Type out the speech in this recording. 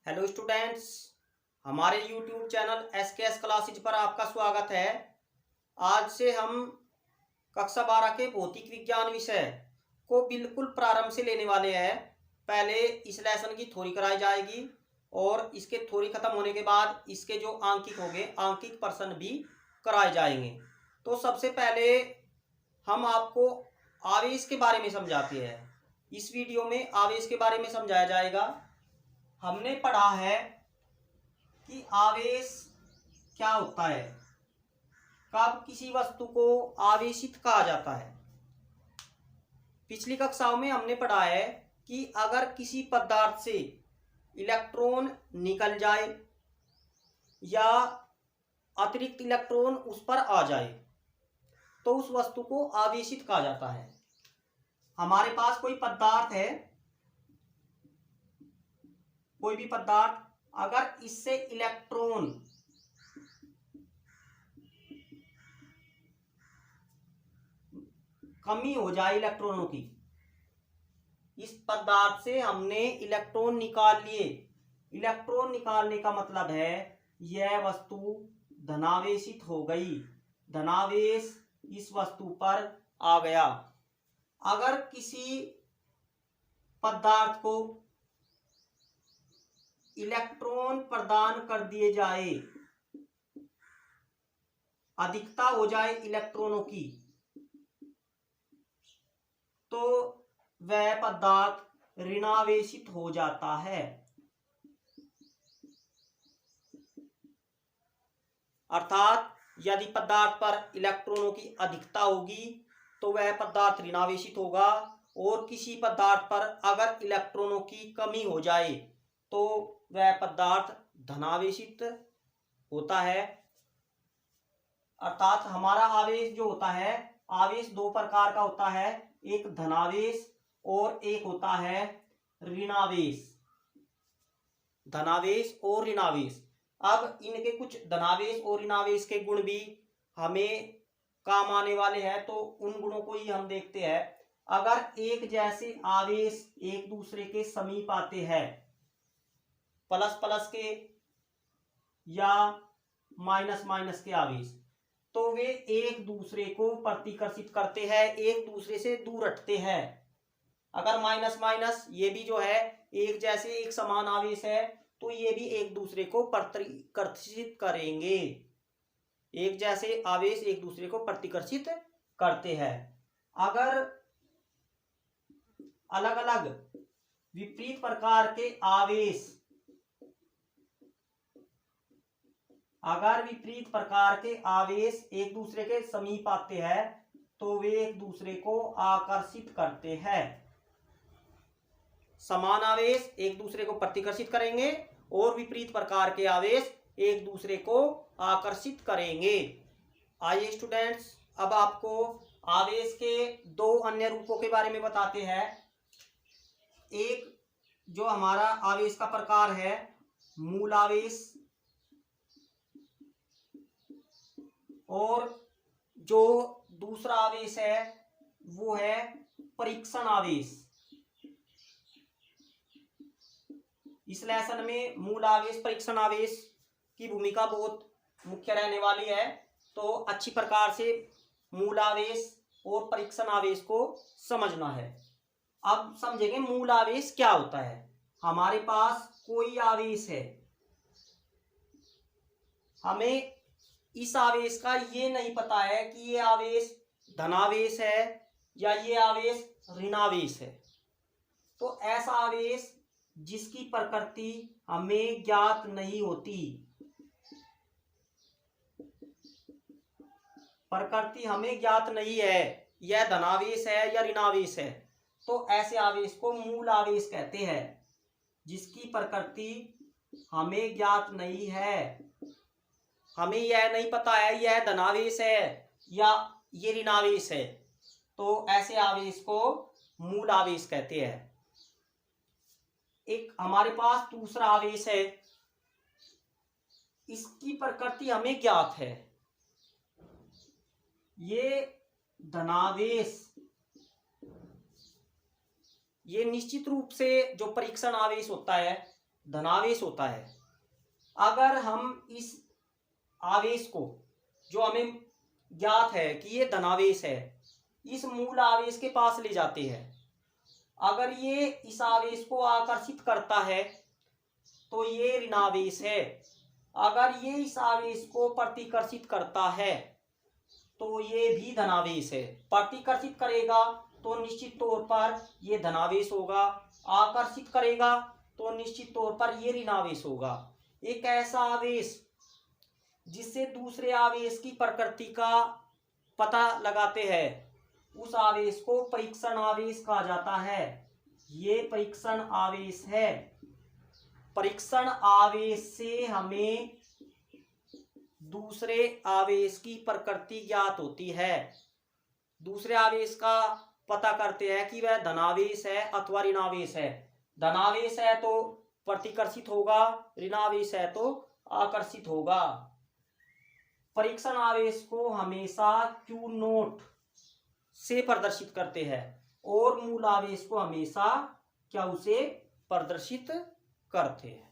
Hello students, हमारे YouTube channel SKS classes पर आपका स्वागत है। आज से हम कक्षा 12 के भौतिक विज्ञान विषय को बिल्कुल प्रारंभ से लेने वाले हैं। पहले इस लेसन की थ्योरी कराई जाएगी और इसके थ्योरी खत्म होने के बाद इसके जो आंकिक होंगे आंकिक प्रश्न भी कराए जाएंगे। तो सबसे पहले हम आपको आवेश के बारे में समझाते हैं। इस वीडियो में आवेश के बारे में समझाया जाएगा। हमने पढ़ा है कि आवेश क्या होता है, कब किसी वस्तु को आवेशित कहा जाता है। पिछली कक्षाओं में हमने पढ़ा है कि अगर किसी पदार्थ से इलेक्ट्रॉन निकल जाए या अतिरिक्त इलेक्ट्रॉन उस पर आ जाए तो उस वस्तु को आवेशित कहा जाता है। हमारे पास कोई पदार्थ है, कोई भी पदार्थ, अगर इससे इलेक्ट्रॉन कमी हो जाए, इलेक्ट्रॉनों की, इस पदार्थ से हमने इलेक्ट्रॉन निकाल लिए। इलेक्ट्रॉन निकालने का मतलब है यह वस्तु धनावेशित हो गई, धनावेश इस वस्तु पर आ गया। अगर किसी पदार्थ को इलेक्ट्रॉन प्रदान कर दिए जाए, अधिकता हो जाए इलेक्ट्रॉनों की, तो वह पदार्थ ऋणावेशित हो जाता है। अर्थात यदि पदार्थ पर इलेक्ट्रॉनों की अधिकता होगी तो वह पदार्थ ऋणावेशित होगा, और किसी पदार्थ पर अगर इलेक्ट्रॉनों की कमी हो जाए तो वह पदार्थ धनावेशित होता है। अर्थात हमारा आवेश जो होता है, आवेश दो प्रकार का होता है, एक धनावेश और एक होता है ऋणावेश। धनावेश और ऋणावेश। अब इनके कुछ धनावेश और ऋणावेश के गुण भी हमें काम आने वाले हैं, तो उन गुणों को ही हम देखते हैं। अगर एक जैसे आवेश एक दूसरे के समीप आते हैं, प्लस प्लस के या माइनस माइनस के आवेश, तो वे एक दूसरे को प्रतिकर्षित करते हैं, एक दूसरे से दूर हटते हैं। अगर माइनस माइनस, ये भी जो है एक जैसे एक समान आवेश है, तो ये भी एक दूसरे को प्रतिकर्षित करेंगे। एक जैसे आवेश एक दूसरे को प्रतिकर्षित करते हैं। अगर अलग अलग विपरीत प्रकार के आवेश, अगर विपरीत प्रकार के आवेश एक दूसरे के समीप आते हैं तो वे एक दूसरे को आकर्षित करते हैं। समान आवेश एक दूसरे को प्रतिकर्षित करेंगे और विपरीत प्रकार के आवेश एक दूसरे को आकर्षित करेंगे। आइए स्टूडेंट्स, अब आपको आवेश के दो अन्य रूपों के बारे में बताते हैं। एक जो हमारा आवेश का प्रकार है मूल आवेश, और जो दूसरा आवेश है वो है परीक्षण आवेश। इस लेसन में मूल आवेश परीक्षण आवेश की भूमिका बहुत मुख्य रहने वाली है, तो अच्छी प्रकार से मूल आवेश और परीक्षण आवेश को समझना है। अब समझेंगे मूल आवेश क्या होता है। हमारे पास कोई आवेश है, हमें इस आवेश का ये नहीं पता है कि ये आवेश धनावेश है या ये आवेश ऋणावेश है, तो ऐसा आवेश जिसकी प्रकृति हमें ज्ञात नहीं होती, प्रकृति हमें ज्ञात नहीं है, यह धनावेश है या ऋणावेश है, तो ऐसे आवेश को मूल आवेश कहते हैं, जिसकी प्रकृति हमें ज्ञात नहीं है। हमें यह नहीं पता है यह धनावेश है या ये ऋणावेश है, तो ऐसे आवेश को मूल आवेश कहते हैं। एक हमारे पास दूसरा आवेश है, इसकी प्रकृति हमें ज्ञात है, ये धनावेश, ये निश्चित रूप से जो परीक्षण आवेश होता है धनावेश होता है। अगर हम इस आवेश को, जो हमें ज्ञात है कि ये धनावेश है, इस मूल आवेश के पास ले जाते हैं, अगर ये इस आवेश को आकर्षित करता है तो ये ऋणावेश है। अगर ये इस आवेश को प्रतिकर्षित करता है तो ये भी धनावेश है। प्रतिकर्षित करेगा तो निश्चित तौर पर ये धनावेश होगा, आकर्षित करेगा तो निश्चित तौर पर ये ऋणावेश होगा। एक ऐसा आवेश जिससे दूसरे आवेश की प्रकृति का पता लगाते हैं, उस आवेश को परीक्षण आवेश कहा जाता है। ये परीक्षण आवेश है। परीक्षण आवेश से हमें दूसरे आवेश की प्रकृति ज्ञात होती है। दूसरे आवेश का पता करते हैं कि वह धनावेश है अथवा ऋणावेश है। धनावेश है तो प्रतिकर्षित होगा, ऋणावेश है तो आकर्षित होगा। परीक्षण आवेश को हमेशा Q0 से प्रदर्शित करते हैं और मूल आवेश को हमेशा क्या उसे प्रदर्शित करते हैं।